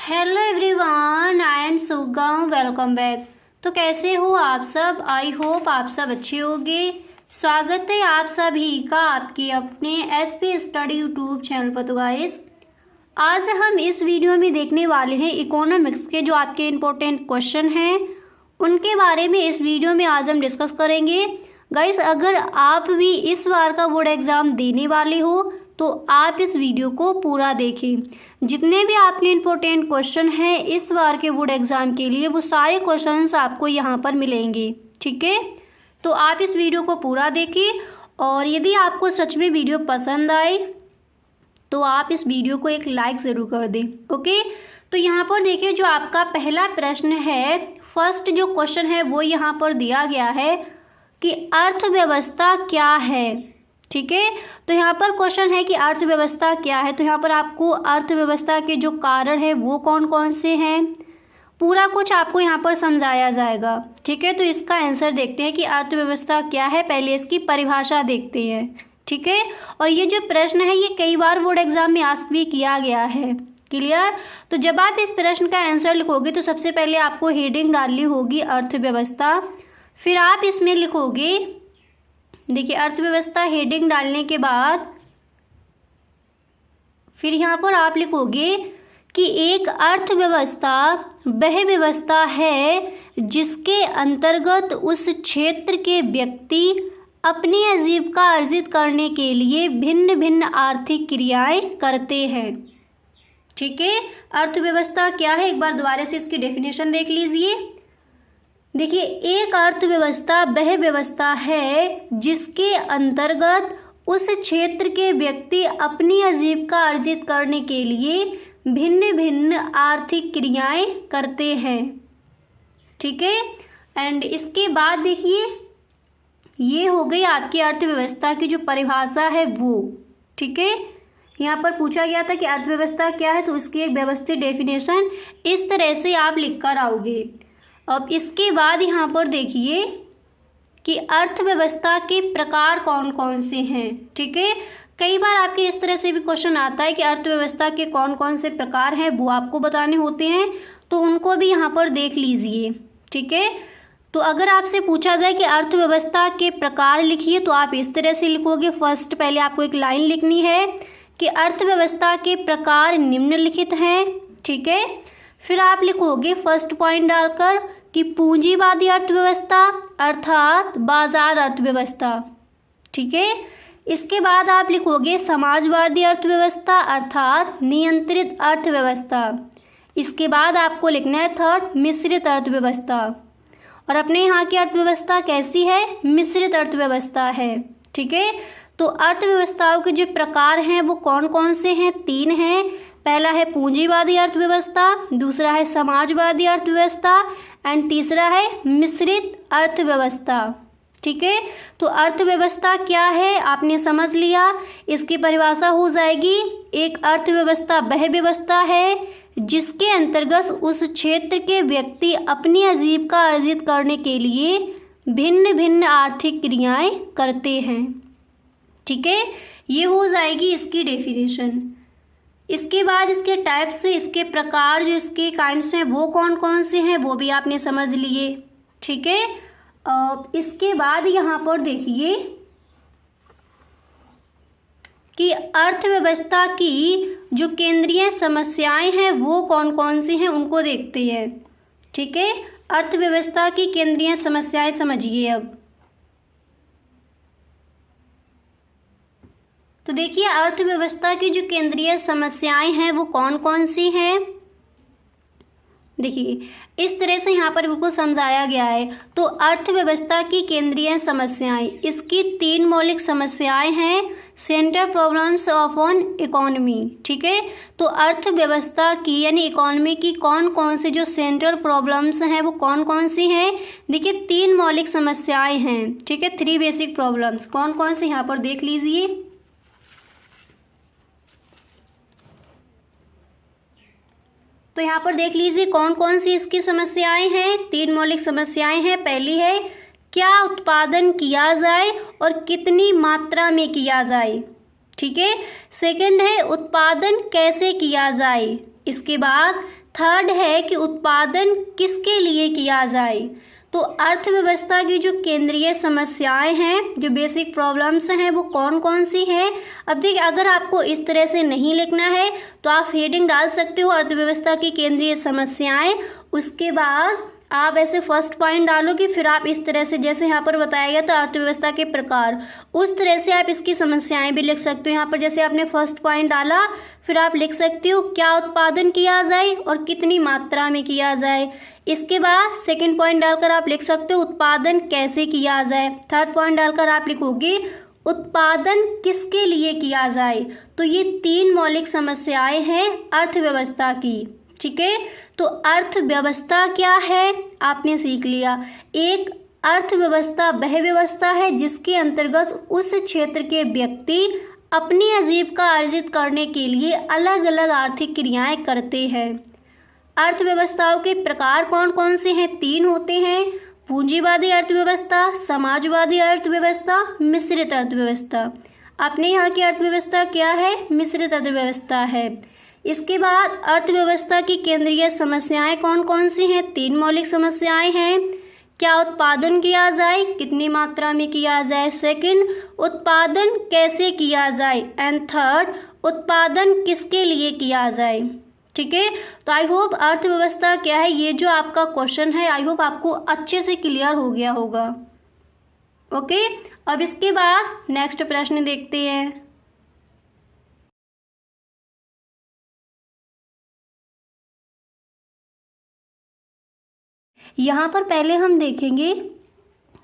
Hello everyone, I am सुगम। Welcome back. तो कैसे हो आप सब? आई होप आप सब अच्छे होंगे। स्वागत है आप सभी का आपके अपने एसपी स्टडी यूट्यूब चैनल पर। तो गाइस, आज हम इस वीडियो में देखने वाले हैं इकोनॉमिक्स के जो आपके इम्पोर्टेंट क्वेश्चन हैं उनके बारे में। इस वीडियो में आज हम डिस्कस करेंगे। गाइस, अगर आप भी इस बार का बोर्ड एग्ज़ाम देने वाले हो तो आप इस वीडियो को पूरा देखें। जितने भी आपके इम्पोर्टेंट क्वेश्चन हैं इस बार के बोर्ड एग्ज़ाम के लिए, वो सारे क्वेश्चंस आपको यहाँ पर मिलेंगे। ठीक है, तो आप इस वीडियो को पूरा देखें। और यदि आपको सच में वीडियो पसंद आए तो आप इस वीडियो को एक लाइक ज़रूर कर दें। ओके, तो यहाँ पर देखिए, जो आपका पहला प्रश्न है, फर्स्ट जो क्वेश्चन है वो यहाँ पर दिया गया है कि अर्थव्यवस्था क्या है। ठीक है, तो यहाँ पर क्वेश्चन है कि अर्थव्यवस्था क्या है। तो यहाँ पर आपको अर्थव्यवस्था के जो कारण है वो कौन कौन से हैं, पूरा कुछ आपको यहाँ पर समझाया जाएगा। ठीक है, तो इसका आंसर देखते हैं कि अर्थव्यवस्था क्या है। पहले इसकी परिभाषा देखते हैं। ठीक है, और ये जो प्रश्न है ये कई बार बोर्ड एग्जाम में आस्क भी किया गया है। क्लियर? तो जब आप इस प्रश्न का आंसर लिखोगे तो सबसे पहले आपको हेडिंग डालनी होगी अर्थव्यवस्था। फिर आप इसमें लिखोगे, देखिए, अर्थव्यवस्था हेडिंग डालने के बाद फिर यहाँ पर आप लिखोगे कि एक अर्थव्यवस्था वह व्यवस्था है जिसके अंतर्गत उस क्षेत्र के व्यक्ति अपनी आजीविका अर्जित करने के लिए भिन्न भिन्न आर्थिक क्रियाएं करते हैं। ठीक है, अर्थव्यवस्था क्या है, एक बार दोबारा से इसकी डेफिनेशन देख लीजिए। देखिए, एक अर्थव्यवस्था वह व्यवस्था है जिसके अंतर्गत उस क्षेत्र के व्यक्ति अपनी आजीविका अर्जित करने के लिए भिन्न भिन्न आर्थिक क्रियाएं करते हैं। ठीक है, एंड इसके बाद देखिए, ये हो गई आपकी अर्थव्यवस्था की जो परिभाषा है वो। ठीक है, यहाँ पर पूछा गया था कि अर्थव्यवस्था क्या है, तो उसकी एक व्यवस्थित डेफिनेशन इस तरह से आप लिख कर आओगे। अब इसके बाद यहाँ पर देखिए कि अर्थव्यवस्था के प्रकार कौन कौन से हैं। ठीक है, कई बार आपके इस तरह से भी क्वेश्चन आता है कि अर्थव्यवस्था के कौन कौन से प्रकार हैं वो आपको बताने होते हैं, तो उनको भी यहाँ पर देख लीजिए। ठीक है, तो अगर आपसे पूछा जाए कि अर्थव्यवस्था के प्रकार लिखिए तो आप इस तरह से लिखोगे। फर्स्ट पहले आपको एक लाइन लिखनी है कि अर्थव्यवस्था के प्रकार निम्नलिखित हैं। ठीक है, फिर आप लिखोगे फर्स्ट पॉइंट डालकर कि पूंजीवादी अर्थव्यवस्था अर्थात बाजार अर्थव्यवस्था। ठीक है, इसके बाद आप लिखोगे समाजवादी अर्थव्यवस्था अर्थात नियंत्रित अर्थव्यवस्था। इसके बाद आपको लिखना है थर्ड मिश्रित अर्थव्यवस्था। और अपने यहाँ की अर्थव्यवस्था कैसी है? मिश्रित अर्थव्यवस्था है। ठीक है, तो अर्थव्यवस्थाओं के जो प्रकार हैं वो कौन कौन से हैं? 3 हैं। पहला है पूंजीवादी अर्थव्यवस्था, दूसरा है समाजवादी अर्थव्यवस्था एंड तीसरा है मिश्रित अर्थव्यवस्था। ठीक है, तो अर्थव्यवस्था क्या है आपने समझ लिया। इसकी परिभाषा हो जाएगी, एक अर्थव्यवस्था वह व्यवस्था है जिसके अंतर्गत उस क्षेत्र के व्यक्ति अपनी आजीविका अर्जित करने के लिए भिन्न भिन्न आर्थिक क्रियाएं करते हैं। ठीक है, ये हो जाएगी इसकी डेफिनेशन। इसके बाद इसके टाइप्स, इसके प्रकार, जो इसके काइंड्स हैं वो कौन कौन से हैं वो भी आपने समझ लिए। ठीक है, इसके बाद यहाँ पर देखिए कि अर्थव्यवस्था की जो केंद्रीय समस्याएं हैं वो कौन कौन सी हैं उनको देखते हैं। ठीक है, अर्थव्यवस्था की केंद्रीय समस्याएं समझिए अब। तो देखिए, अर्थव्यवस्था की जो केंद्रीय समस्याएं हैं वो कौन कौन सी हैं। देखिए, इस तरह से यहाँ पर बिल्कुल समझाया गया है। तो अर्थव्यवस्था की केंद्रीय समस्याएं, इसकी 3 मौलिक समस्याएं हैं। Central problems of on economy. ठीक है, तो अर्थव्यवस्था की यानी इकोनॉमी की कौन कौन से जो सेंट्रल प्रॉब्लम्स हैं वो कौन कौन सी हैं? देखिए, 3 मौलिक समस्याएं हैं। ठीक है, 3 बेसिक प्रॉब्लम्स कौन कौन से यहाँ पर देख लीजिए। तो यहाँ पर देख लीजिए कौन कौन सी इसकी समस्याएं हैं। 3 मौलिक समस्याएं हैं। पहली है क्या उत्पादन किया जाए और कितनी मात्रा में किया जाए। ठीक है, सेकंड है उत्पादन कैसे किया जाए। इसके बाद थर्ड है कि उत्पादन किसके लिए किया जाए। तो अर्थव्यवस्था की जो केंद्रीय समस्याएं हैं, जो बेसिक प्रॉब्लम्स हैं, वो कौन कौन सी हैं। अब देखिए, अगर आपको इस तरह से नहीं लिखना है तो आप हेडिंग डाल सकते हो अर्थव्यवस्था की केंद्रीय समस्याएं, उसके बाद आप ऐसे फर्स्ट पॉइंट डालोगे, फिर आप इस तरह से जैसे यहाँ पर बताया गया था अर्थव्यवस्था के प्रकार, उस तरह से आप इसकी समस्याएं भी लिख सकते हो। यहाँ पर जैसे आपने फर्स्ट पॉइंट डाला, फिर आप लिख सकते हो क्या उत्पादन किया जाए और कितनी मात्रा में किया जाए। इसके बाद सेकंड पॉइंट डालकर आप लिख सकते हो उत्पादन कैसे किया जाए। थर्ड पॉइंट डालकर आप लिखोगे उत्पादन किसके लिए किया जाए। तो ये 3 मौलिक समस्याएं हैं अर्थव्यवस्था की। ठीक है, तो अर्थव्यवस्था क्या है आपने सीख लिया। एक अर्थव्यवस्था वह व्यवस्था है जिसके अंतर्गत उस क्षेत्र के व्यक्ति अपनी आजीविका अर्जित करने के लिए अलग अलग आर्थिक क्रियाएं करते हैं। अर्थव्यवस्थाओं के प्रकार कौन कौन से हैं? 3 होते हैं, पूंजीवादी अर्थव्यवस्था, समाजवादी अर्थव्यवस्था, मिश्रित अर्थव्यवस्था। अपने यहाँ की अर्थव्यवस्था क्या है? मिश्रित अर्थव्यवस्था है। इसके बाद अर्थव्यवस्था की केंद्रीय समस्याएं कौन कौन सी हैं? 3 मौलिक समस्याएं हैं। क्या उत्पादन किया जाए, कितनी मात्रा में किया जाए। सेकंड, उत्पादन कैसे किया जाए। एंड थर्ड, उत्पादन किसके लिए किया जाए। ठीक है, तो आई होप अर्थव्यवस्था क्या है, ये जो आपका क्वेश्चन है, आई होप आपको अच्छे से क्लियर हो गया होगा। ओके, अब इसके बाद नेक्स्ट प्रश्न देखते हैं। यहाँ पर पहले हम देखेंगे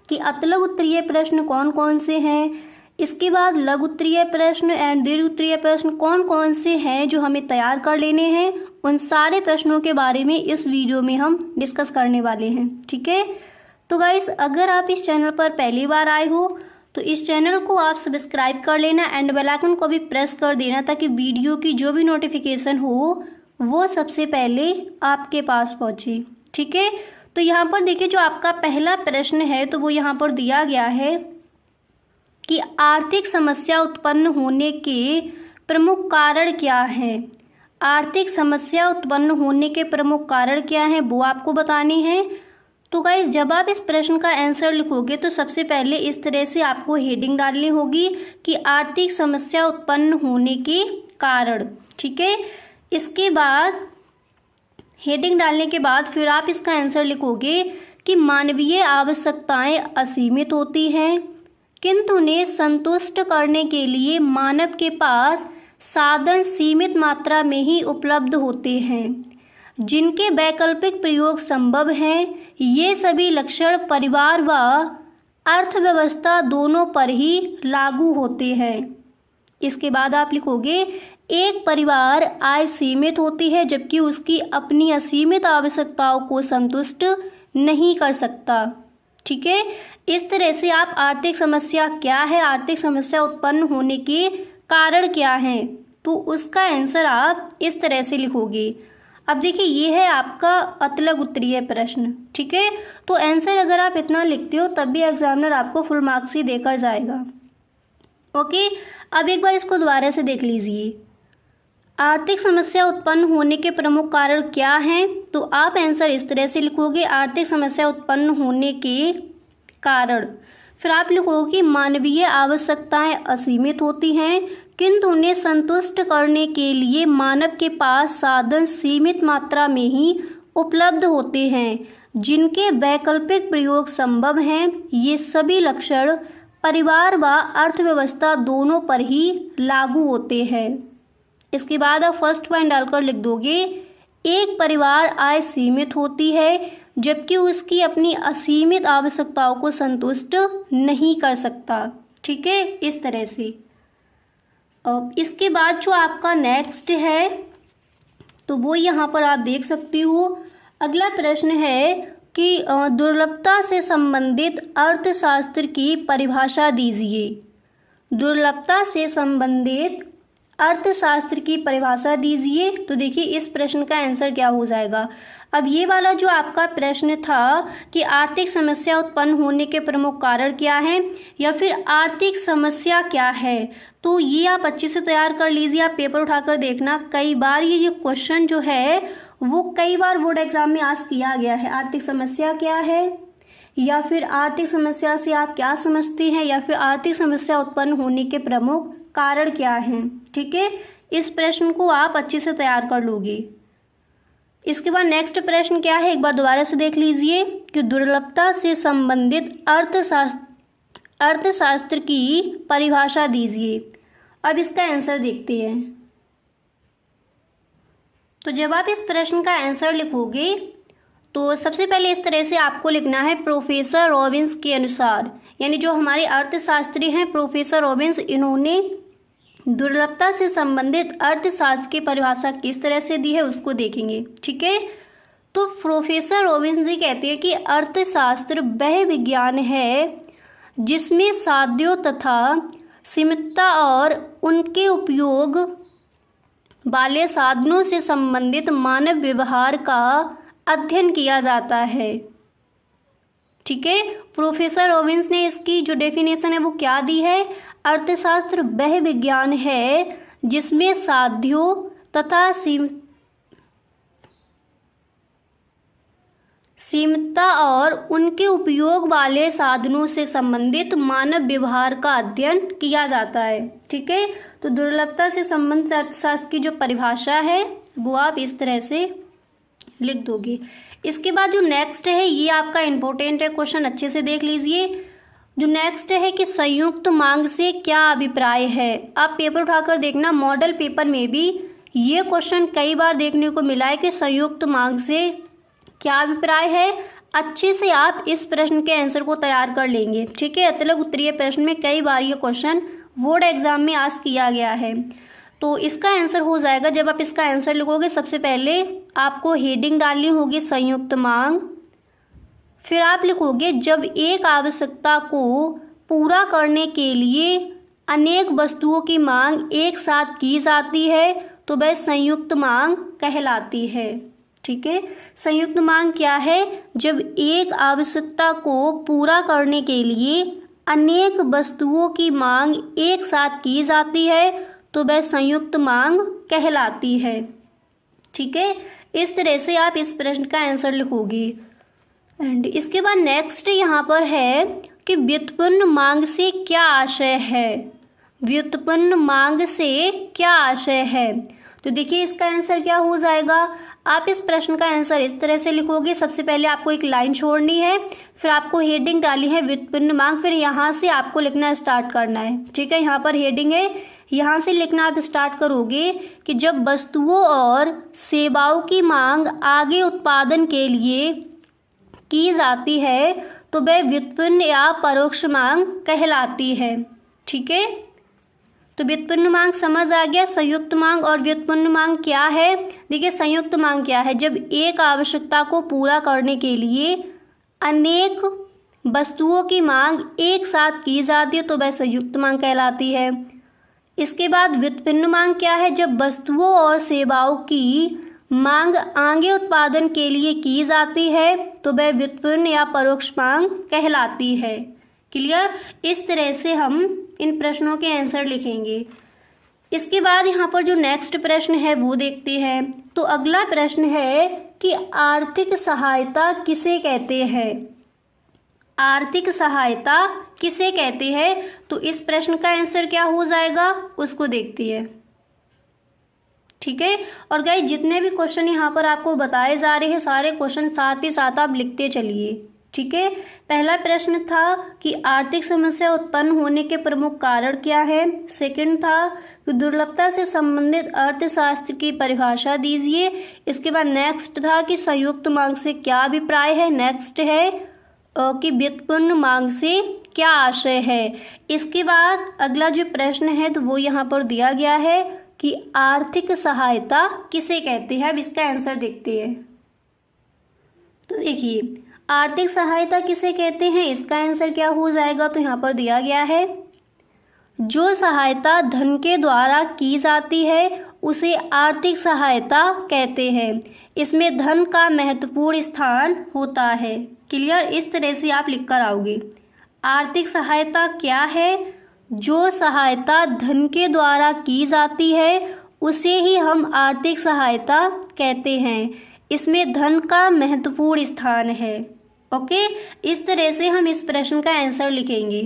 कि अतलग उत्तरीय प्रश्न कौन कौन से हैं, इसके बाद लघु उत्तरीय प्रश्न एंड दीर्घ उत्तरीय प्रश्न कौन कौन से हैं जो हमें तैयार कर लेने हैं। उन सारे प्रश्नों के बारे में इस वीडियो में हम डिस्कस करने वाले हैं। ठीक है, तो गाइस, अगर आप इस चैनल पर पहली बार आए हो तो इस चैनल को आप सब्सक्राइब कर लेना एंड बेल आइकन को भी प्रेस कर देना, ताकि वीडियो की जो भी नोटिफिकेशन हो वो सबसे पहले आपके पास पहुँचे। ठीक है, तो यहाँ पर देखिए, जो आपका पहला प्रश्न है तो वो यहाँ पर दिया गया है कि आर्थिक समस्या उत्पन्न होने के प्रमुख कारण क्या हैं। आर्थिक समस्या उत्पन्न होने के प्रमुख कारण क्या हैं वो आपको बताने हैं। तो गाइस, जब आप इस प्रश्न का आंसर लिखोगे तो सबसे पहले इस तरह से आपको हेडिंग डालनी होगी कि आर्थिक समस्या उत्पन्न होने के कारण। ठीक है, इसके बाद हेडिंग डालने के बाद फिर आप इसका आंसर लिखोगे कि मानवीय आवश्यकताएं असीमित होती हैं, किंतु उन्हें संतुष्ट करने के लिए मानव के पास साधन सीमित मात्रा में ही उपलब्ध होते हैं, जिनके वैकल्पिक प्रयोग संभव हैं। ये सभी लक्षण परिवार व अर्थव्यवस्था दोनों पर ही लागू होते हैं। इसके बाद आप लिखोगे एक परिवार आय सीमित होती है जबकि उसकी अपनी असीमित आवश्यकताओं को संतुष्ट नहीं कर सकता। ठीक है, इस तरह से आप आर्थिक समस्या क्या है, आर्थिक समस्या उत्पन्न होने के कारण क्या हैं, तो उसका आंसर आप इस तरह से लिखोगे। अब देखिए, ये है आपका अतलग उत्तरीय प्रश्न। ठीक है, तो आंसर अगर आप इतना लिखते हो तब भी एग्जामिनर आपको फुल मार्क्स ही देकर जाएगा। ओके, अब एक बार इसको दोबारा से देख लीजिए। आर्थिक समस्या उत्पन्न होने के प्रमुख कारण क्या हैं, तो आप आंसर इस तरह से लिखोगे, आर्थिक समस्या उत्पन्न होने के कारण। फिर आप लिखोगे कि मानवीय आवश्यकताएं असीमित होती हैं, किंतु उन्हें संतुष्ट करने के लिए मानव के पास साधन सीमित मात्रा में ही उपलब्ध होते हैं, जिनके वैकल्पिक प्रयोग संभव हैं। ये सभी लक्षण परिवार व अर्थव्यवस्था दोनों पर ही लागू होते हैं। इसके बाद आप फर्स्ट पॉइंट डालकर लिख दोगे एक परिवार आय सीमित होती है जबकि उसकी अपनी असीमित आवश्यकताओं को संतुष्ट नहीं कर सकता। ठीक है, इस तरह से। अब इसके बाद जो आपका नेक्स्ट है तो वो यहाँ पर आप देख सकते हो। अगला प्रश्न है कि दुर्लभता से संबंधित अर्थशास्त्र की परिभाषा दीजिए। दुर्लभता से संबंधित अर्थशास्त्र की परिभाषा दीजिए। तो देखिए, इस प्रश्न का आंसर क्या हो जाएगा। अब ये वाला जो आपका प्रश्न था कि आर्थिक समस्या उत्पन्न होने के प्रमुख कारण क्या हैं या फिर आर्थिक समस्या क्या है, तो ये आप अच्छे से तैयार कर लीजिए। आप पेपर उठाकर देखना, कई बार ये क्वेश्चन जो है वो कई बार बोर्ड एग्जाम में आज किया गया है। आर्थिक समस्या क्या है, या फिर आर्थिक समस्या से आप क्या समझते हैं, या फिर आर्थिक समस्या उत्पन्न होने के प्रमुख कारण क्या हैं। ठीक है, इस प्रश्न को आप अच्छे से तैयार कर लोगे। इसके बाद नेक्स्ट प्रश्न क्या है, एक बार दोबारा से देख लीजिए कि दुर्लभता से संबंधित अर्थशास्त्र की परिभाषा दीजिए। अब इसका आंसर देखते हैं। तो जब आप इस प्रश्न का आंसर लिखोगे तो सबसे पहले इस तरह से आपको लिखना है, प्रोफेसर रॉबिन्स के अनुसार, यानी जो हमारे अर्थशास्त्री हैं प्रोफेसर रॉबिन्स, इन्होंने दुर्लभता से संबंधित अर्थशास्त्र की परिभाषा किस तरह से दी है उसको देखेंगे। ठीक है, तो प्रोफेसर रॉबिन्स जी कहते हैं कि अर्थशास्त्र वह विज्ञान है जिसमें साध्यों तथा सीमितता और उनके उपयोग वाले साधनों से संबंधित मानव व्यवहार का अध्ययन किया जाता है। ठीक है, प्रोफेसर रॉबिन्स ने इसकी जो डेफिनेशन है वो क्या दी है, अर्थशास्त्र वह विज्ञान है जिसमें साध्यों तथा सीमितता और उनके उपयोग वाले साधनों से संबंधित मानव व्यवहार का अध्ययन किया जाता है। ठीक है, तो दुर्लभता से संबंधित अर्थशास्त्र की जो परिभाषा है वो आप इस तरह से लिख दोगे। इसके बाद जो नेक्स्ट है ये आपका इम्पोर्टेंट है, क्वेश्चन अच्छे से देख लीजिए। जो नेक्स्ट है कि संयुक्त मांग से क्या अभिप्राय है। आप पेपर उठाकर देखना, मॉडल पेपर में भी ये क्वेश्चन कई बार देखने को मिला है कि संयुक्त मांग से क्या अभिप्राय है। अच्छे से आप इस प्रश्न के आंसर को तैयार कर लेंगे। ठीक है, अतलग उत्तरीय प्रश्न में कई बार ये क्वेश्चन बोर्ड एग्जाम में आज किया गया है। तो इसका आंसर हो जाएगा, जब आप इसका आंसर लिखोगे सबसे पहले आपको हेडिंग डालनी होगी संयुक्त मांग, फिर आप लिखोगे जब एक आवश्यकता को पूरा करने के लिए अनेक वस्तुओं की मांग एक साथ की जाती है तो वह संयुक्त मांग कहलाती है। ठीक है, संयुक्त मांग क्या है, जब एक आवश्यकता को पूरा करने के लिए अनेक वस्तुओं की मांग एक साथ की जाती है तो वह संयुक्त मांग कहलाती है। ठीक है, इस तरह से आप इस प्रश्न का आंसर लिखोगे। एंड इसके बाद नेक्स्ट यहाँ पर है कि व्युत्पन्न मांग से क्या आशय है। व्युत्पन्न मांग से क्या आशय है, तो देखिए इसका आंसर क्या हो जाएगा। आप इस प्रश्न का आंसर इस तरह से लिखोगे, सबसे पहले आपको एक लाइन छोड़नी है, फिर आपको हेडिंग डाली है व्युत्पन्न मांग, फिर यहाँ से आपको लिखना स्टार्ट करना है। ठीक है, यहाँ पर हेडिंग है, यहाँ से लिखना आप स्टार्ट करोगे कि जब वस्तुओं और सेवाओं की मांग आगे उत्पादन के लिए की जाती है तो वह व्युत्पन्न या परोक्ष मांग कहलाती है। ठीक है, तो व्युत्पन्न मांग समझ आ गया। संयुक्त मांग और व्युत्पन्न मांग क्या है, देखिए संयुक्त मांग क्या है, जब एक आवश्यकता को पूरा करने के लिए अनेक वस्तुओं की मांग एक साथ की जाती है तो वह संयुक्त मांग कहलाती है। इसके बाद व्युत्पन्न मांग क्या है, जब वस्तुओं और सेवाओं की मांग आगे उत्पादन के लिए की जाती है तो वह व्युत्पन्न या परोक्ष मांग कहलाती है। क्लियर, इस तरह से हम इन प्रश्नों के आंसर लिखेंगे। इसके बाद यहाँ पर जो नेक्स्ट प्रश्न है वो देखते हैं। तो अगला प्रश्न है कि आर्थिक सहायता किसे कहते हैं। आर्थिक सहायता किसे कहते हैं, तो इस प्रश्न का आंसर क्या हो जाएगा उसको देखते हैं। ठीक है, और गाइस जितने भी क्वेश्चन यहाँ पर आपको बताए जा रहे हैं सारे क्वेश्चन साथ ही साथ आप लिखते चलिए। ठीक है, पहला प्रश्न था कि आर्थिक समस्या उत्पन्न होने के प्रमुख कारण क्या है। सेकंड था कि दुर्लभता से संबंधित अर्थशास्त्र की परिभाषा दीजिए। इसके बाद नेक्स्ट था कि संयुक्त मांग से क्या अभिप्राय है। नेक्स्ट है कि व्युत्पन्न मांग से क्या आशय है। इसके बाद अगला जो प्रश्न है तो वो यहाँ पर दिया गया है कि आर्थिक सहायता किसे कहते हैं। अब इसका आंसर देखते हैं। तो देखिए आर्थिक सहायता किसे कहते हैं, इसका आंसर क्या हो जाएगा, तो यहाँ पर दिया गया है जो सहायता धन के द्वारा की जाती है उसे आर्थिक सहायता कहते हैं। इसमें धन का महत्वपूर्ण स्थान होता है। क्लियर, इस तरह से आप लिख कर आओगे। आर्थिक सहायता क्या है, जो सहायता धन के द्वारा की जाती है उसे ही हम आर्थिक सहायता कहते हैं। इसमें धन का महत्वपूर्ण स्थान है। ओके, इस तरह से हम इस प्रश्न का आंसर लिखेंगे।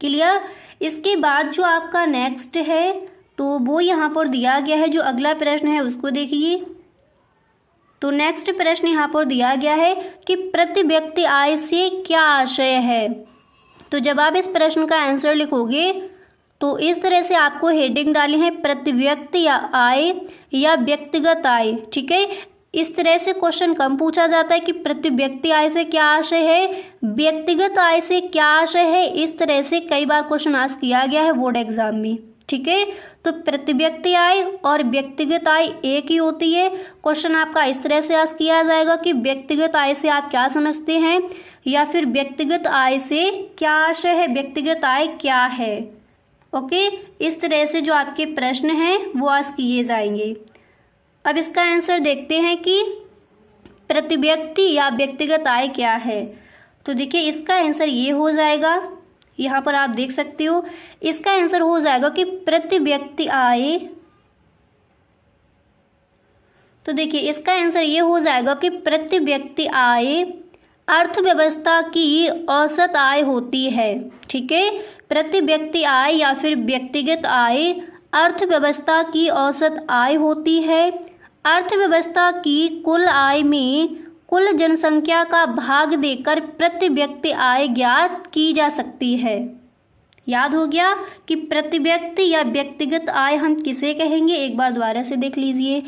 क्लियर। इसके बाद जो आपका नेक्स्ट है तो वो यहाँ पर दिया गया है, जो अगला प्रश्न है उसको देखिए। तो नेक्स्ट प्रश्न यहाँ पर दिया गया है कि प्रति व्यक्ति आय से क्या आशय है। तो जब आप इस प्रश्न का आंसर लिखोगे तो इस तरह से आपको हेडिंग डाली है, प्रति व्यक्ति या आय या व्यक्तिगत आय। ठीक है, इस तरह से क्वेश्चन कम पूछा जाता है कि प्रति व्यक्ति आय से क्या आशय है, व्यक्तिगत आय से क्या आशय है। इस तरह से कई बार क्वेश्चन आस्क किया गया है बोर्ड एग्जाम में। ठीक है, तो प्रति व्यक्ति आय और व्यक्तिगत आय एक ही होती है। क्वेश्चन आपका इस तरह से आस्क किया जाएगा कि व्यक्तिगत आय से आप क्या समझते हैं, या फिर व्यक्तिगत आय से क्या आशय है, व्यक्तिगत आय क्या है। ओके, इस तरह से जो आपके प्रश्न हैं वो आस्क किए जाएंगे। अब इसका आंसर देखते हैं कि प्रति व्यक्ति या व्यक्तिगत आय क्या है। तो देखिए इसका आंसर ये हो जाएगा, यहाँ पर आप देख सकते हो, इसका आंसर हो जाएगा कि प्रति व्यक्ति आय। तो देखिए इसका आंसर ये हो जाएगा कि प्रति व्यक्ति आय अर्थव्यवस्था की औसत आय होती है। ठीक है, प्रति व्यक्ति आय या फिर व्यक्तिगत आय अर्थव्यवस्था की औसत आय होती है। अर्थव्यवस्था की कुल आय में कुल जनसंख्या का भाग देकर प्रति व्यक्ति आय ज्ञात की जा सकती है। याद हो गया कि प्रति व्यक्ति या व्यक्तिगत आय हम किसे कहेंगे, एक बार दोबारा से देख लीजिए।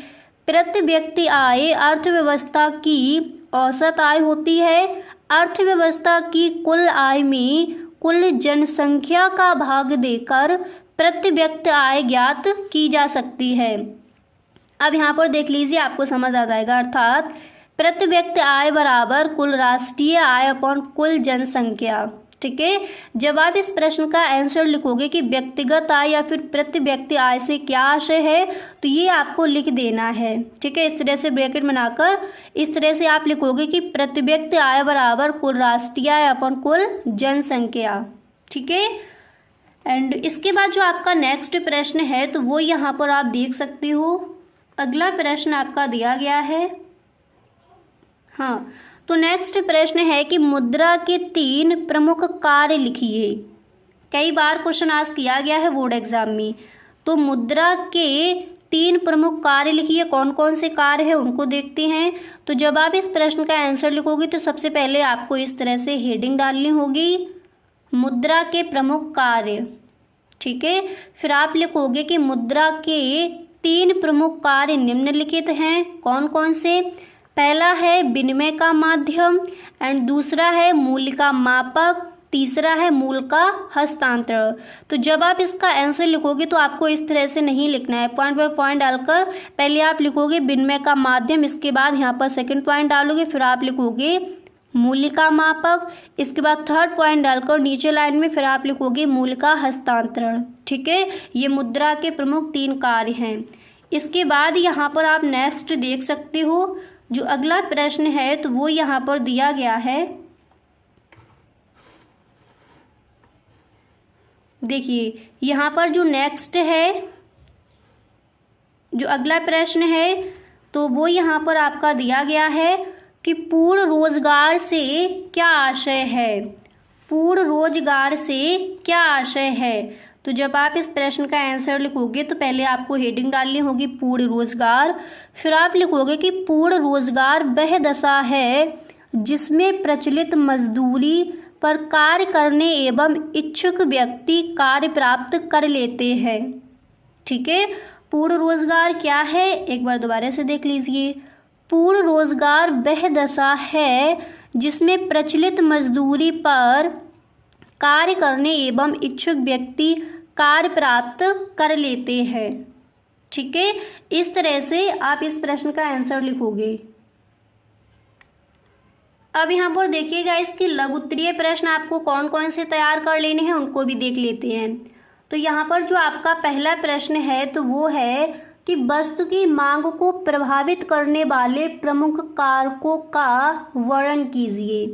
प्रति व्यक्ति आय अर्थव्यवस्था की औसत आय होती है। अर्थव्यवस्था की कुल आय में कुल जनसंख्या का भाग देकर प्रति व्यक्ति आय ज्ञात की जा सकती है। अब यहाँ पर देख लीजिए, आपको समझ आ जाएगा। अर्थात प्रति व्यक्ति आय बराबर कुल राष्ट्रीय आय अपॉन कुल जनसंख्या। ठीक है, जब आप इस प्रश्न का आंसर लिखोगे कि व्यक्तिगत आय या फिर प्रति व्यक्ति आय से क्या आशय है, तो ये आपको लिख देना है। ठीक है, इस तरह से ब्रैकेट बनाकर इस तरह से आप लिखोगे कि प्रति व्यक्ति आय बराबर कुल राष्ट्रीय आय अपॉन कुल जनसंख्या। ठीक है, एंड इसके बाद जो आपका नेक्स्ट प्रश्न है तो वो यहाँ पर आप देख सकते हो। अगला प्रश्न आपका दिया गया है। हाँ, तो नेक्स्ट प्रश्न है कि मुद्रा के 3 प्रमुख कार्य लिखिए। कई बार क्वेश्चन आस्क किया गया है बोर्ड एग्जाम में। तो मुद्रा के 3 प्रमुख कार्य लिखिए। कौन कौन से कार्य हैं उनको देखते हैं। तो जब आप इस प्रश्न का आंसर लिखोगे तो सबसे पहले आपको इस तरह से हेडिंग डालनी होगी, मुद्रा के प्रमुख कार्य। ठीक है, फिर आप लिखोगे कि मुद्रा के 3 प्रमुख कार्य निम्नलिखित हैं। कौन कौन से। पहला है विनिमय का माध्यम, एंड दूसरा है मूल्य का मापक, तीसरा है मूल का हस्तांतरण। तो जब आप इसका आंसर लिखोगे तो आपको इस तरह से नहीं लिखना है, पॉइंट बाय पॉइंट डालकर पहले आप लिखोगे विनिमय का माध्यम, इसके बाद यहाँ पर सेकंड पॉइंट डालोगे, फिर आप लिखोगे मूल्य का मापक, इसके बाद थर्ड पॉइंट डालकर नीचे लाइन में फिर आप लिखोगे मूल्य का हस्तांतरण। ठीक है, ये मुद्रा के प्रमुख 3 कार्य हैं। इसके बाद यहाँ पर आप नेक्स्ट देख सकते हो, जो अगला प्रश्न है तो वो यहाँ पर दिया गया है। देखिए यहाँ पर जो नेक्स्ट है, जो अगला प्रश्न है तो वो यहाँ पर आपका दिया गया है कि पूर्ण रोजगार से क्या आशय है। पूर्ण रोजगार से क्या आशय है। तो जब आप इस प्रश्न का आंसर लिखोगे तो पहले आपको हेडिंग डालनी होगी पूर्ण रोजगार, फिर आप लिखोगे कि पूर्ण रोजगार वह दशा है जिसमें प्रचलित मजदूरी पर कार्य करने एवं इच्छुक व्यक्ति कार्य प्राप्त कर लेते हैं। ठीक है, पूर्ण रोजगार क्या है, एक बार दोबारा से देख लीजिए। पूर्ण रोजगार वह दशा है जिसमें प्रचलित मजदूरी पर कार्य करने एवं इच्छुक व्यक्ति कार्य प्राप्त कर लेते हैं। ठीक है, इस तरह से आप इस प्रश्न का आंसर लिखोगे। अब यहाँ पर देखिएगा इसके लघु उत्तरीय प्रश्न आपको कौन कौन से तैयार कर लेने हैं उनको भी देख लेते हैं। तो यहाँ पर जो आपका पहला प्रश्न है तो वो है कि वस्तु की मांग को प्रभावित करने वाले प्रमुख कारकों का वर्णन कीजिए।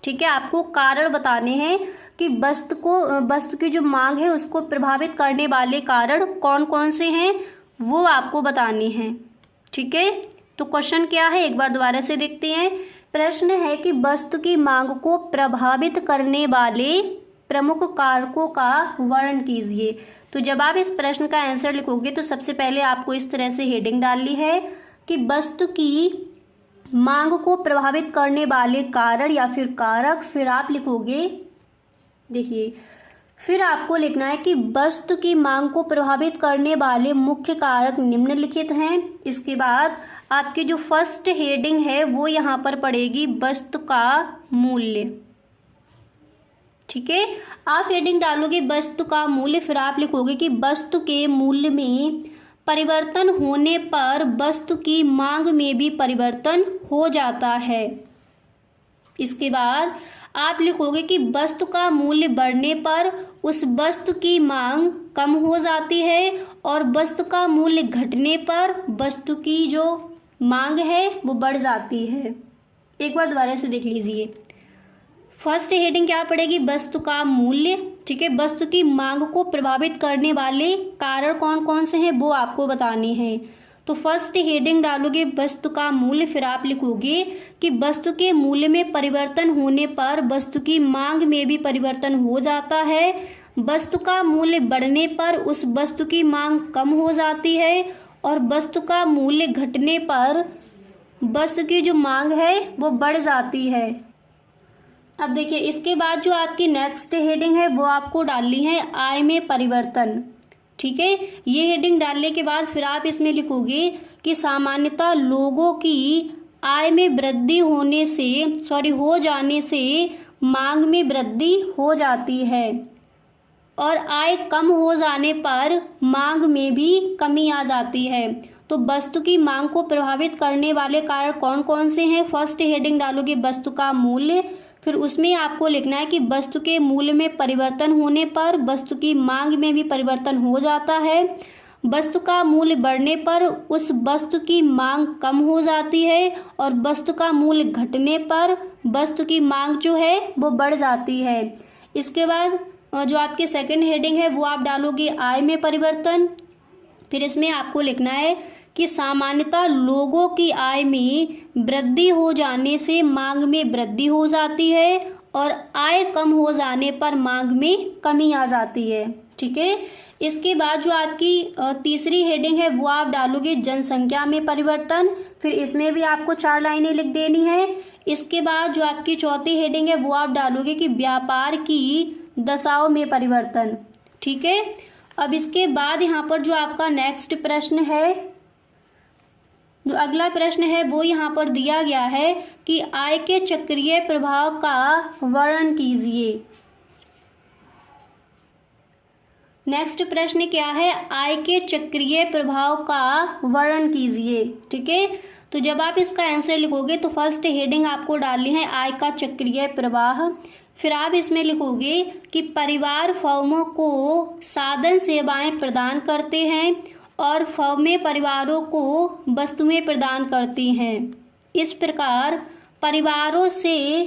ठीक है, आपको कारण बताने हैं कि वस्तु की जो मांग है उसको प्रभावित करने वाले कारण कौन कौन से हैं वो आपको बताने हैं। ठीक है, तो क्वेश्चन क्या है, एक बार दोबारा से देखते हैं। प्रश्न है कि वस्तु की मांग को प्रभावित करने वाले प्रमुख कारकों का वर्णन कीजिए। तो जब आप इस प्रश्न का आंसर लिखोगे तो सबसे पहले आपको इस तरह से हेडिंग डालनी है कि वस्तु की मांग को प्रभावित करने वाले कारण या फिर कारक। फिर आप लिखोगे, देखिए, फिर आपको लिखना है कि वस्तु की मांग को प्रभावित करने वाले मुख्य कारक निम्नलिखित हैं। इसके बाद आपकी जो फर्स्ट हेडिंग है वो यहाँ पर पड़ेगी वस्तु का मूल्य। ठीक है, आप हेडिंग डालोगे वस्तु का मूल्य, फिर आप लिखोगे कि वस्तु के मूल्य में परिवर्तन होने पर वस्तु की मांग में भी परिवर्तन हो जाता है। इसके बाद आप लिखोगे कि वस्तु का मूल्य बढ़ने पर उस वस्तु की मांग कम हो जाती है और वस्तु का मूल्य घटने पर वस्तु की जो मांग है वो बढ़ जाती है। एक बार दोबारा से देख लीजिए। फर्स्ट हेडिंग क्या पड़ेगी, वस्तु का मूल्य। ठीक है, वस्तु की मांग को प्रभावित करने वाले कारण कौन कौन से हैं वो आपको बताने हैं। तो फर्स्ट हेडिंग डालोगे वस्तु का मूल्य, फिर आप लिखोगे कि वस्तु के मूल्य में परिवर्तन होने पर वस्तु की मांग में भी परिवर्तन हो जाता है। वस्तु का मूल्य बढ़ने पर उस वस्तु की मांग कम हो जाती है और वस्तु का मूल्य घटने पर वस्तु की जो मांग है वो बढ़ जाती है। अब देखिए, इसके बाद जो आपकी नेक्स्ट हेडिंग है वो आपको डालनी है आय में परिवर्तन। ठीक है, ये हेडिंग डालने के बाद फिर आप इसमें लिखोगे कि सामान्यतः लोगों की आय में वृद्धि हो जाने से मांग में वृद्धि हो जाती है और आय कम हो जाने पर मांग में भी कमी आ जाती है। तो वस्तु की मांग को प्रभावित करने वाले कारण कौन कौन से हैं। फर्स्ट हेडिंग डालोगे वस्तु का मूल्य, फिर उसमें आपको लिखना है कि वस्तु के मूल्य में परिवर्तन होने पर वस्तु की मांग में भी परिवर्तन हो जाता है। वस्तु का मूल्य बढ़ने पर उस वस्तु की मांग कम हो जाती है और वस्तु का मूल्य घटने पर वस्तु की मांग जो है वो बढ़ जाती है। इसके बाद जो आपकी सेकंड हेडिंग है वो आप डालोगे आय में परिवर्तन। फिर इसमें आपको लिखना है कि सामान्यतः लोगों की आय में वृद्धि हो जाने से मांग में वृद्धि हो जाती है और आय कम हो जाने पर मांग में कमी आ जाती है। ठीक है, इसके बाद जो आपकी तीसरी हेडिंग है वो आप डालोगे जनसंख्या में परिवर्तन। फिर इसमें भी आपको 4 लाइनें लिख देनी है। इसके बाद जो आपकी चौथी हेडिंग है वो आप डालोगे कि व्यापार की दशाओं में परिवर्तन। ठीक है, अब इसके बाद यहाँ पर जो आपका नेक्स्ट प्रश्न है, जो अगला प्रश्न है वो यहाँ पर दिया गया है कि आय के चक्रीय प्रभाव का वर्णन कीजिए। नेक्स्ट प्रश्न क्या है, आय के चक्रीय प्रभाव का वर्णन कीजिए। ठीक है, तो जब आप इसका आंसर लिखोगे तो फर्स्ट हेडिंग आपको डालनी है आय का चक्रीय प्रवाह। फिर आप इसमें लिखोगे कि परिवार फर्मों को साधन सेवाएं प्रदान करते हैं और फर्में परिवारों को वस्तुएं प्रदान करती हैं। इस प्रकार परिवारों से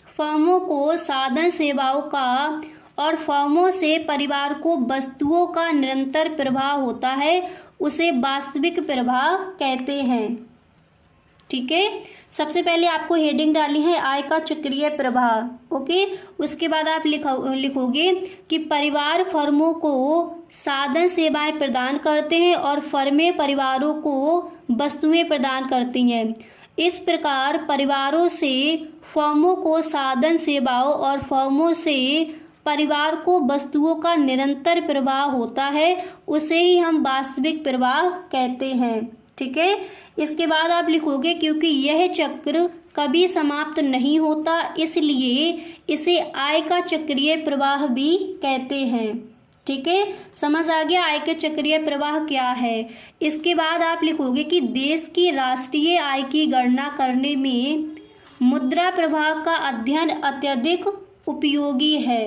फर्मों को साधन सेवाओं का और फर्मों से परिवार को वस्तुओं का निरंतर प्रवाह होता है, उसे वास्तविक प्रवाह कहते हैं। ठीक है, सबसे पहले आपको हेडिंग डाली है आय का चक्रीय प्रवाह। ओके, उसके बाद आप लिखोगे कि परिवार फर्मों को साधन सेवाएं प्रदान करते हैं और फर्में परिवारों को वस्तुएं प्रदान करती हैं। इस प्रकार परिवारों से फर्मों को साधन सेवाओं और फर्मों से परिवार को वस्तुओं का निरंतर प्रवाह होता है, उसे ही हम वास्तविक प्रवाह कहते हैं। ठीक है, इसके बाद आप लिखोगे क्योंकि यह चक्र कभी समाप्त नहीं होता, इसलिए इसे आय का चक्रीय प्रवाह भी कहते हैं। ठीक है, समझ आ गया आय के चक्रीय प्रवाह क्या है। इसके बाद आप लिखोगे कि देश की राष्ट्रीय आय की गणना करने में मुद्रा प्रवाह का अध्ययन अत्यधिक उपयोगी है।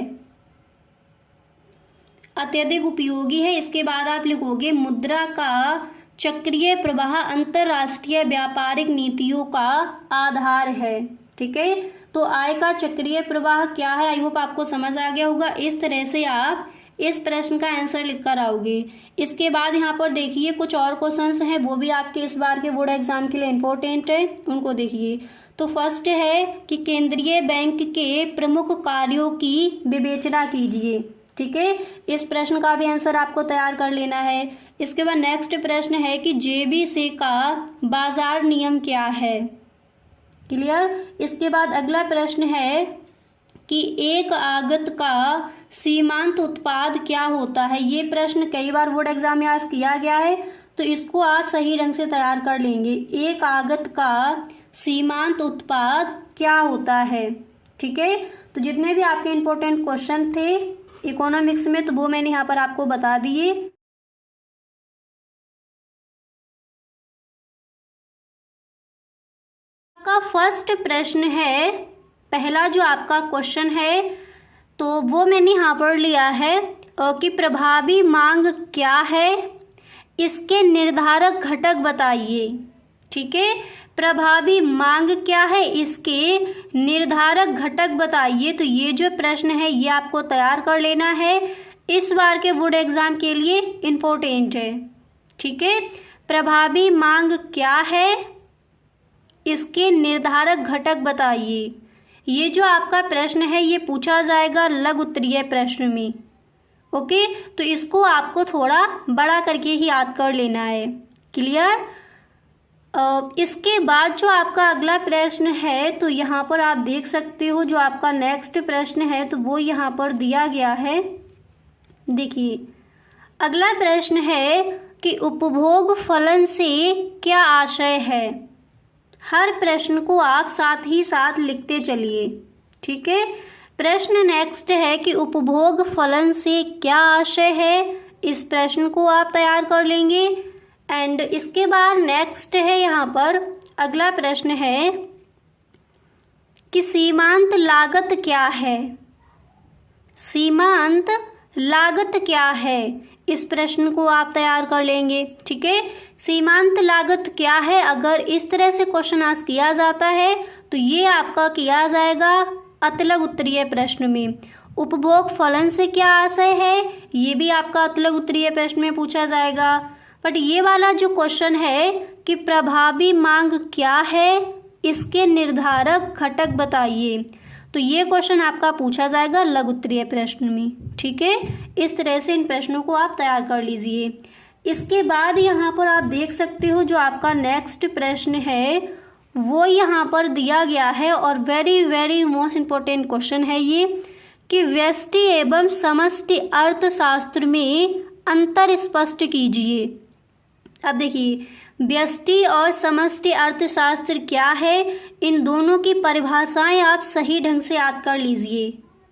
इसके बाद आप लिखोगे मुद्रा का चक्रीय प्रवाह अंतरराष्ट्रीय व्यापारिक नीतियों का आधार है। ठीक है, तो आय का चक्रीय प्रवाह क्या है, आई होप आपको समझ आ गया होगा। इस तरह से आप इस प्रश्न का आंसर लिख कर आओगे। इसके बाद यहाँ पर देखिए कुछ और क्वेश्चंस हैं, वो भी आपके इस बार के बोर्ड एग्जाम के लिए इम्पोर्टेंट है, उनको देखिए। तो फर्स्ट है कि केंद्रीय बैंक के प्रमुख कार्यों की विवेचना कीजिए। ठीक है, इस प्रश्न का भी आंसर आपको तैयार कर लेना है। इसके बाद नेक्स्ट प्रश्न है कि जेबीसी का बाजार नियम क्या है। क्लियर। इसके बाद अगला प्रश्न है कि एक आगत का सीमांत उत्पाद क्या होता है। ये प्रश्न कई बार बोर्ड एग्जाम में आज किया गया है, तो इसको आप सही ढंग से तैयार कर लेंगे। एक आगत का सीमांत उत्पाद क्या होता है। ठीक है, तो जितने भी आपके इंपॉर्टेंट क्वेश्चन थे इकोनॉमिक्स में, तो वो मैंने यहाँ पर आपको बता दिए। आपका फर्स्ट प्रश्न है, पहला जो आपका क्वेश्चन है, तो वो मैंने यहाँ पर लिया है कि प्रभावी मांग क्या है, इसके निर्धारक घटक बताइए। ठीक है, प्रभावी मांग क्या है, इसके निर्धारक घटक बताइए। तो ये जो प्रश्न है ये आपको तैयार कर लेना है, इस बार के बोर्ड एग्जाम के लिए इम्पोर्टेंट है। ठीक है, प्रभावी मांग क्या है, इसके निर्धारक घटक बताइए। ये जो आपका प्रश्न है ये पूछा जाएगा लघु उत्तरीय प्रश्न में। ओके, तो इसको आपको थोड़ा बड़ा करके ही याद कर लेना है। क्लियर। इसके बाद जो आपका अगला प्रश्न है, तो यहाँ पर आप देख सकते हो जो आपका नेक्स्ट प्रश्न है, तो वो यहाँ पर दिया गया है। देखिए अगला प्रश्न है कि उपभोग फलन से क्या आशय है। हर प्रश्न को आप साथ ही साथ लिखते चलिए। ठीक है, प्रश्न नेक्स्ट है कि उपभोग फलन से क्या आशय है, इस प्रश्न को आप तैयार कर लेंगे। एंड इसके बाद नेक्स्ट है यहाँ पर अगला प्रश्न है कि सीमांत लागत क्या है। सीमांत लागत क्या है, इस प्रश्न को आप तैयार कर लेंगे। ठीक है, सीमांत लागत क्या है, अगर इस तरह से क्वेश्चन आस्क किया जाता है तो ये आपका किया जाएगा अतिलघ उत्तरीय प्रश्न में। उपभोग फलन से क्या आशय है, ये भी आपका अतिलघ उत्तरीय प्रश्न में पूछा जाएगा। बट ये वाला जो क्वेश्चन है कि प्रभावी मांग क्या है, इसके निर्धारक घटक बताइए, तो ये क्वेश्चन आपका पूछा जाएगा लघु उत्तरीय प्रश्न में। ठीक है, इस तरह से इन प्रश्नों को आप तैयार कर लीजिए। इसके बाद यहाँ पर आप देख सकते हो जो आपका नेक्स्ट प्रश्न है वो यहाँ पर दिया गया है, और very very most important question है ये कि व्यष्टि एवं समष्टि अर्थशास्त्र में अंतर स्पष्ट कीजिए। अब देखिए व्यष्टि और समष्टि अर्थशास्त्र क्या है, इन दोनों की परिभाषाएं आप सही ढंग से याद कर लीजिए।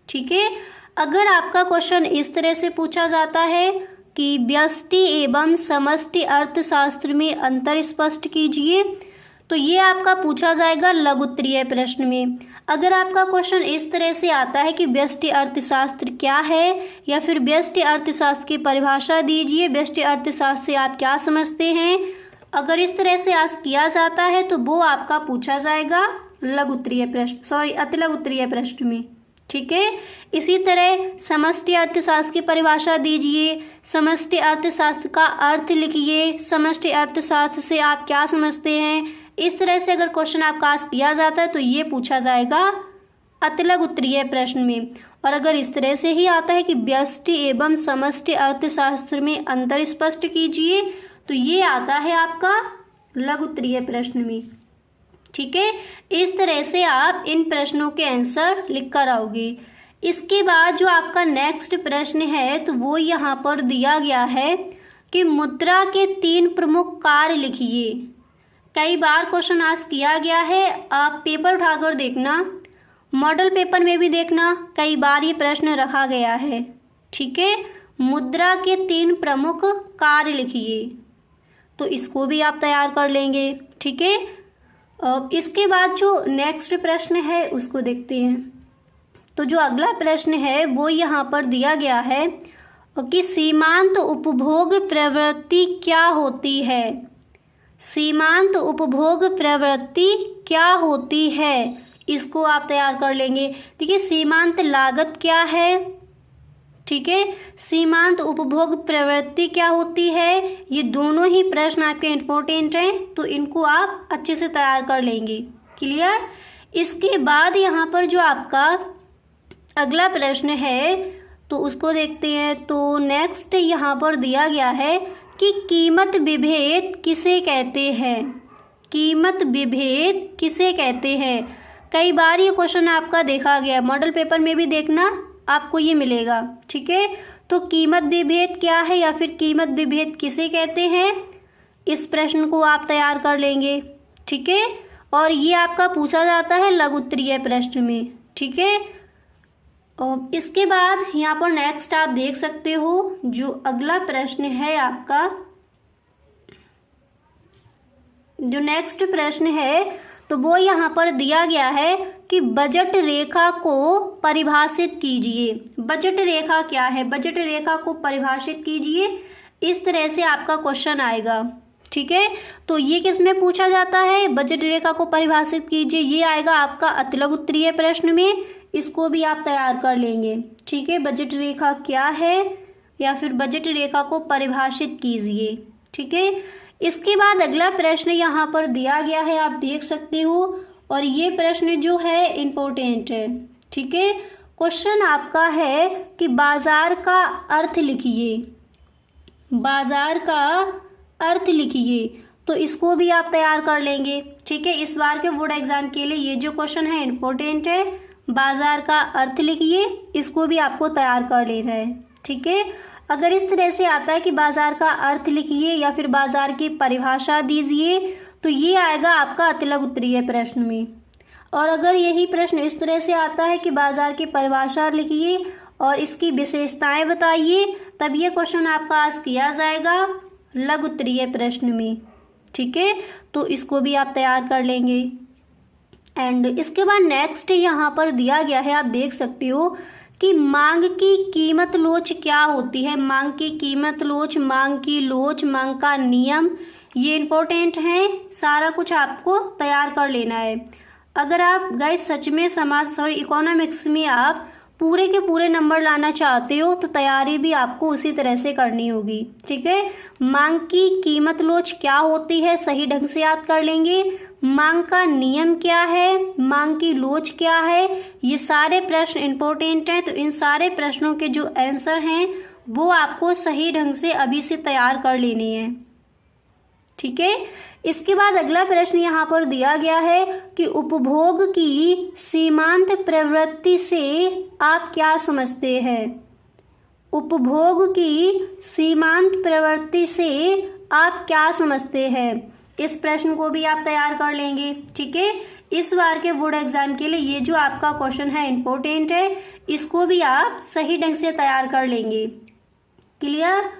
ठीक है, अगर आपका क्वेश्चन इस तरह से पूछा जाता है कि व्यष्टि एवं समष्टि अर्थशास्त्र में अंतर स्पष्ट कीजिए, तो ये आपका पूछा जाएगा लघु उत्तरीय प्रश्न में। अगर आपका क्वेश्चन इस तरह से आता है कि व्यष्टि अर्थशास्त्र क्या है, या फिर व्यष्टि अर्थशास्त्र की परिभाषा दीजिए, व्यष्टि अर्थशास्त्र से आप क्या समझते हैं, अगर इस तरह से आस्क किया जाता है तो वो आपका पूछा जाएगा लघु उत्तरीय प्रश्न, अतिलघु उत्तरीय प्रश्न में। ठीक है, इसी तरह समष्टि अर्थशास्त्र की परिभाषा दीजिए, समष्टि अर्थशास्त्र का अर्थ लिखिए, समष्टि अर्थशास्त्र से आप क्या समझते हैं। इस तरह से अगर क्वेश्चन आपका आस्क किया जाता है तो ये पूछा जाएगा अतिलघु उत्तरीय प्रश्न में। और अगर इस तरह से ही आता है कि व्यष्टि एवं समष्टि अर्थशास्त्र में अंतर स्पष्ट कीजिए, तो ये आता है आपका लघु उत्तरीय प्रश्न में। ठीक है, इस तरह से आप इन प्रश्नों के आंसर लिख कर आओगे। इसके बाद जो आपका नेक्स्ट प्रश्न है तो वो यहाँ पर दिया गया है कि मुद्रा के 3 प्रमुख कार्य लिखिए। कई बार क्वेश्चन आस्क किया गया है, आप पेपर उठाकर देखना, मॉडल पेपर में भी देखना, कई बार ये प्रश्न रखा गया है। ठीक है, मुद्रा के 3 प्रमुख कार्य लिखिए, तो इसको भी आप तैयार कर लेंगे। ठीक है, इसके बाद जो नेक्स्ट प्रश्न है उसको देखते हैं। तो जो अगला प्रश्न है वो यहाँ पर दिया गया है कि सीमांत उपभोग प्रवृत्ति क्या होती है। सीमांत उपभोग प्रवृत्ति क्या होती है, इसको आप तैयार कर लेंगे। देखिए सीमांत लागत क्या है, ठीक है। सीमांत उपभोग प्रवृत्ति क्या होती है, ये दोनों ही प्रश्न आपके इम्पोर्टेंट हैं, तो इनको आप अच्छे से तैयार कर लेंगे। क्लियर। इसके बाद यहाँ पर जो आपका अगला प्रश्न है तो उसको देखते हैं। तो नेक्स्ट यहाँ पर दिया गया है कि कीमत विभेद किसे कहते हैं। कीमत विभेद किसे कहते हैं। कई बार ये क्वेश्चन आपका देखा गया, मॉडल पेपर में भी देखना आपको ये मिलेगा। ठीक है, तो कीमत विभेद क्या है या फिर कीमत विभेद किसे कहते हैं, इस प्रश्न को आप तैयार कर लेंगे। ठीक है, और ये आपका पूछा जाता है लघु उत्तरीय प्रश्न में। ठीक है, और इसके बाद यहाँ पर नेक्स्ट आप देख सकते हो जो अगला प्रश्न है आपका, जो नेक्स्ट प्रश्न है तो वो यहाँ पर दिया गया है कि बजट रेखा को परिभाषित कीजिए। बजट रेखा क्या है, बजट रेखा को परिभाषित कीजिए, इस तरह से आपका क्वेश्चन आएगा। ठीक है, तो ये किस में पूछा जाता है, बजट रेखा को परिभाषित कीजिए, ये आएगा आपका अतिलघु उत्तरीय प्रश्न में, इसको भी आप तैयार कर लेंगे। ठीक है, बजट रेखा क्या है या फिर बजट रेखा को परिभाषित कीजिए। ठीक है, इसके बाद अगला प्रश्न यहाँ पर दिया गया है, आप देख सकते हो, और ये प्रश्न जो है इम्पोर्टेंट है। ठीक है, क्वेश्चन आपका है कि बाजार का अर्थ लिखिए। बाजार का अर्थ लिखिए, तो इसको भी आप तैयार कर लेंगे। ठीक है, इस बार के बोर्ड एग्जाम के लिए ये जो क्वेश्चन है इम्पोर्टेंट है। बाजार का अर्थ लिखिए, इसको भी आपको तैयार कर लेना है। ठीक है, अगर इस तरह से आता है कि बाजार का अर्थ लिखिए या फिर बाजार की परिभाषा दीजिए, तो ये आएगा आपका अतिलघु उत्तरीय प्रश्न में। और अगर यही प्रश्न इस तरह से आता है कि बाजार की परिभाषा लिखिए और इसकी विशेषताएं बताइए, तब ये क्वेश्चन आपका आज किया जाएगा लघु उत्तरीय प्रश्न में। ठीक है, तो इसको भी आप तैयार कर लेंगे। एंड इसके बाद नेक्स्ट यहाँ पर दिया गया है, आप देख सकते हो कि मांग की कीमत लोच क्या होती है। मांग की कीमत लोच, मांग की लोच, मांग का नियम, ये इम्पोर्टेंट है, सारा कुछ आपको तैयार कर लेना है। अगर आप गाइस सच में इकोनॉमिक्स में आप पूरे के पूरे नंबर लाना चाहते हो तो तैयारी भी आपको उसी तरह से करनी होगी। ठीक है, मांग की कीमत लोच क्या होती है सही ढंग से याद कर लेंगे। मांग का नियम क्या है, मांग की लोच क्या है, ये सारे प्रश्न इंपॉर्टेंट हैं। तो इन सारे प्रश्नों के जो आंसर हैं वो आपको सही ढंग से अभी से तैयार कर लेनी है। ठीक है, इसके बाद अगला प्रश्न यहाँ पर दिया गया है कि उपभोग की सीमांत प्रवृत्ति से आप क्या समझते हैं। उपभोग की सीमांत प्रवृत्ति से आप क्या समझते हैं, इस प्रश्न को भी आप तैयार कर लेंगे। ठीक है, इस बार के बोर्ड एग्जाम के लिए ये जो आपका क्वेश्चन है इम्पोर्टेंट है, इसको भी आप सही ढंग से तैयार कर लेंगे। क्लियर।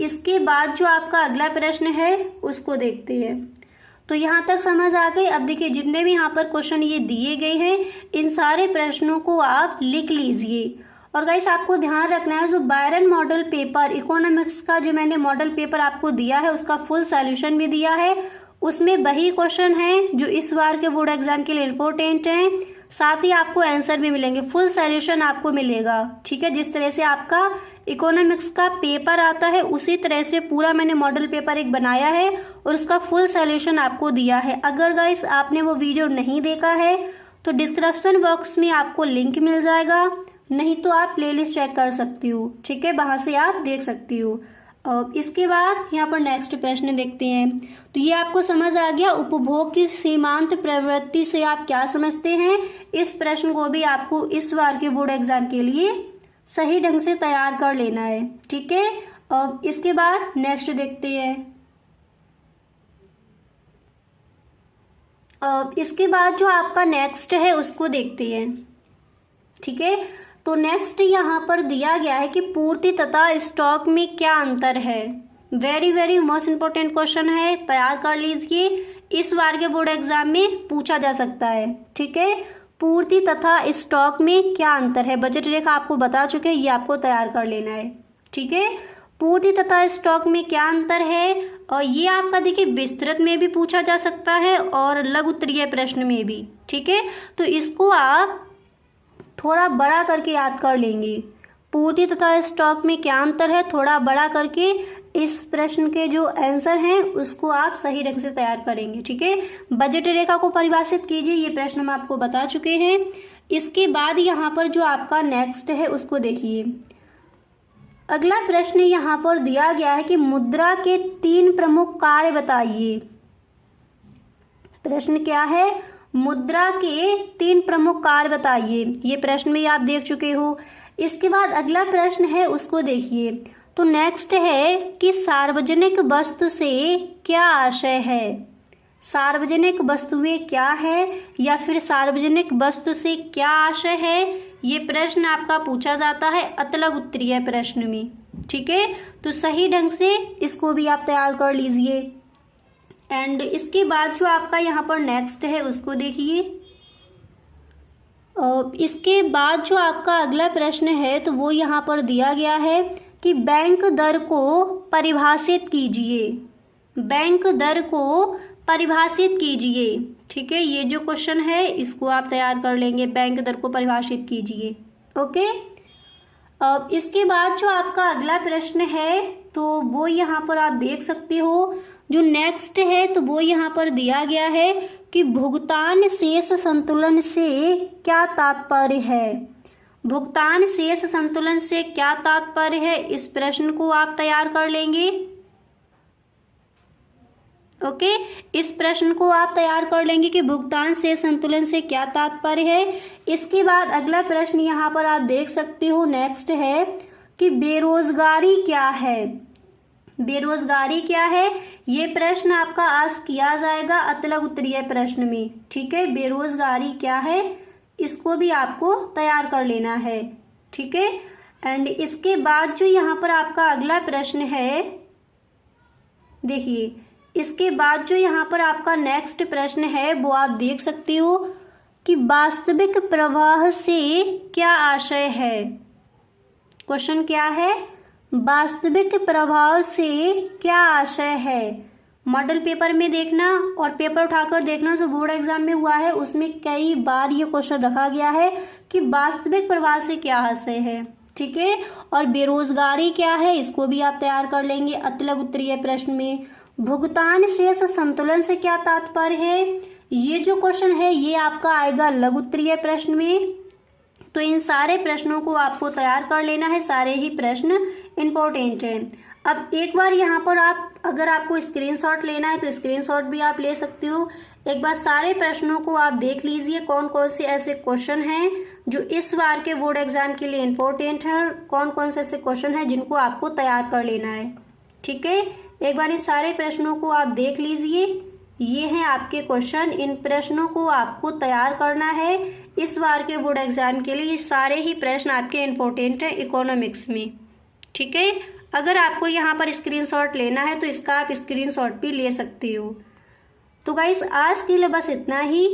इसके बाद जो आपका अगला प्रश्न है उसको देखते हैं। तो यहाँ तक समझ आ गई। अब देखिए जितने भी यहाँ पर क्वेश्चन ये दिए गए हैं इन सारे प्रश्नों को आप लिख लीजिए। और गाइस आपको ध्यान रखना है जो बायरन मॉडल पेपर इकोनॉमिक्स का जो मैंने मॉडल पेपर आपको दिया है उसका फुल सॉल्यूशन भी दिया है, उसमें वही क्वेश्चन है जो इस बार के बोर्ड एग्जाम के लिए इम्पोर्टेंट हैं, साथ ही आपको आंसर भी मिलेंगे, फुल सॉल्यूशन आपको मिलेगा। ठीक है, जिस तरह से आपका इकोनॉमिक्स का पेपर आता है उसी तरह से पूरा मैंने मॉडल पेपर एक बनाया है और उसका फुल सॉल्यूशन आपको दिया है। अगर गाइस आपने वो वीडियो नहीं देखा है तो डिस्क्रिप्शन बॉक्स में आपको लिंक मिल जाएगा, नहीं तो आप प्लेलिस्ट चेक कर सकती हो। ठीक है, वहाँ से आप देख सकती हो। इसके बाद यहाँ पर नेक्स्ट प्रश्न देखते हैं। तो ये आपको समझ आ गया उपभोग की सीमांत प्रवृत्ति से आप क्या समझते हैं। इस प्रश्न को भी आपको इस बार के बोर्ड एग्जाम के लिए सही ढंग से तैयार कर लेना है। ठीक है, और इसके बाद नेक्स्ट देखते हैं। इसके बाद जो आपका नेक्स्ट है उसको देखते हैं। ठीक है, तो नेक्स्ट यहाँ पर दिया गया है कि पूर्ति तथा स्टॉक में क्या अंतर है। Very very most important question है, तैयार कर लीजिए, इस बार के बोर्ड एग्जाम में पूछा जा सकता है। ठीक है, पूर्ति तथा स्टॉक में क्या अंतर है, बजट रेखा आपको बता चुके हैं, ये आपको तैयार कर लेना है। ठीक है, पूर्ति तथा स्टॉक में क्या अंतर है, और ये आपका देखिए विस्तृत में भी पूछा जा सकता है और लघु उत्तरीय प्रश्न में भी। ठीक है, तो इसको आप थोड़ा बड़ा करके याद कर लेंगे। पूर्ति तथा स्टॉक में क्या अंतर है, थोड़ा बड़ा करके इस प्रश्न के जो आंसर हैं उसको आप सही ढंग से तैयार करेंगे। ठीक है, बजट रेखा को परिभाषित कीजिए, ये प्रश्न हम आपको बता चुके हैं। इसके बाद यहाँ पर जो आपका नेक्स्ट है उसको देखिए। अगला प्रश्न यहाँ पर दिया गया है कि मुद्रा के 3 प्रमुख कार्य बताइए। प्रश्न क्या है, मुद्रा के 3 प्रमुख कार्य बताइए। ये प्रश्न भी आप देख चुके हो। इसके बाद अगला प्रश्न है उसको देखिए। तो नेक्स्ट है कि सार्वजनिक वस्तु से क्या आशय है। सार्वजनिक वस्तुएं क्या है या फिर सार्वजनिक वस्तु से क्या आशय है, ये प्रश्न आपका पूछा जाता है अतलग उत्तरीय प्रश्न में। ठीक है, तो सही ढंग से इसको भी आप तैयार कर लीजिए। एंड इसके बाद जो आपका यहाँ पर नेक्स्ट है उसको देखिए। इसके बाद जो आपका अगला प्रश्न है तो वो यहाँ पर दिया गया है कि बैंक दर को परिभाषित कीजिए। बैंक दर को परिभाषित कीजिए। ठीक है, ये जो क्वेश्चन है इसको आप तैयार कर लेंगे, बैंक दर को परिभाषित कीजिए। ओके, अब इसके बाद जो आपका अगला प्रश्न है तो वो यहाँ पर आप देख सकते हो। जो नेक्स्ट है तो वो यहाँ पर दिया गया है कि भुगतान शेष संतुलन से क्या तात्पर्य है। भुगतान शेष संतुलन से क्या तात्पर्य है, इस प्रश्न को आप तैयार कर लेंगे। ओके, इस प्रश्न को आप तैयार कर लेंगे कि भुगतान शेष संतुलन से क्या तात्पर्य है। इसके बाद अगला प्रश्न यहाँ पर आप देख सकते हो, नेक्स्ट है कि बेरोजगारी क्या है। बेरोजगारी क्या है, ये प्रश्न आपका आस्क किया जाएगा अतलग उत्तरीय प्रश्न में। ठीक है, बेरोजगारी क्या है इसको भी आपको तैयार कर लेना है। ठीक है, एंड इसके बाद जो यहाँ पर आपका अगला प्रश्न है देखिए, इसके बाद जो यहाँ पर आपका नेक्स्ट प्रश्न है वो आप देख सकते हो कि वास्तविक प्रवाह से क्या आशय है। क्वेश्चन क्या है, वास्तविक प्रभाव से क्या आशय है। मॉडल पेपर में देखना और पेपर उठाकर देखना जो बोर्ड एग्जाम में हुआ है उसमें कई बार ये क्वेश्चन रखा गया है कि वास्तविक प्रभाव से क्या आशय है। ठीक है, और बेरोजगारी क्या है इसको भी आप तैयार कर लेंगे अतलग उत्तरीय प्रश्न में। भुगतान शेष संतुलन से क्या तात्पर्य है, ये जो क्वेश्चन है ये आपका आएगा लघु उत्तरीय प्रश्न में। तो इन सारे प्रश्नों को आपको तैयार कर लेना है, सारे ही प्रश्न इंपॉर्टेंट हैं। अब एक बार यहाँ पर आप अगर आपको स्क्रीनशॉट लेना है तो स्क्रीनशॉट भी आप ले सकते हो। एक बार सारे प्रश्नों को आप देख लीजिए कौन कौन से ऐसे क्वेश्चन हैं जो इस बार के बोर्ड एग्जाम के लिए इंपॉर्टेंट है, कौन कौन से ऐसे क्वेश्चन हैं जिनको आपको तैयार कर लेना है। ठीक है, एक बार इन सारे प्रश्नों को आप देख लीजिए। ये हैं आपके क्वेश्चन, इन प्रश्नों को आपको तैयार करना है इस बार के बोर्ड एग्जाम के लिए। ये सारे ही प्रश्न आपके इंपॉर्टेंट हैं इकोनॉमिक्स में। ठीक है, अगर आपको यहाँ पर स्क्रीनशॉट लेना है तो इसका आप स्क्रीनशॉट भी ले सकते हो। तो गाइस आज के लिए बस इतना ही।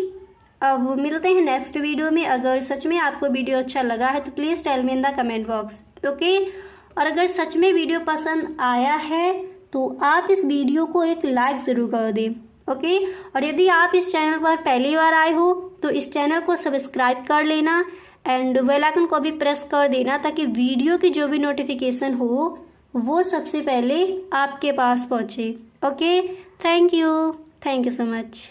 अब मिलते हैं नेक्स्ट वीडियो में। अगर सच में आपको वीडियो अच्छा लगा है तो please tell me in the comment box. Okay, और अगर सच में वीडियो पसंद आया है तो आप इस वीडियो को एक लाइक ज़रूर कर दें। ओके, और यदि आप इस चैनल पर पहली बार आए हो तो इस चैनल को सब्सक्राइब कर लेना एंड बेल आइकन को भी प्रेस कर देना ताकि वीडियो की जो भी नोटिफिकेशन हो वो सबसे पहले आपके पास पहुँचे। Okay, thank you so much.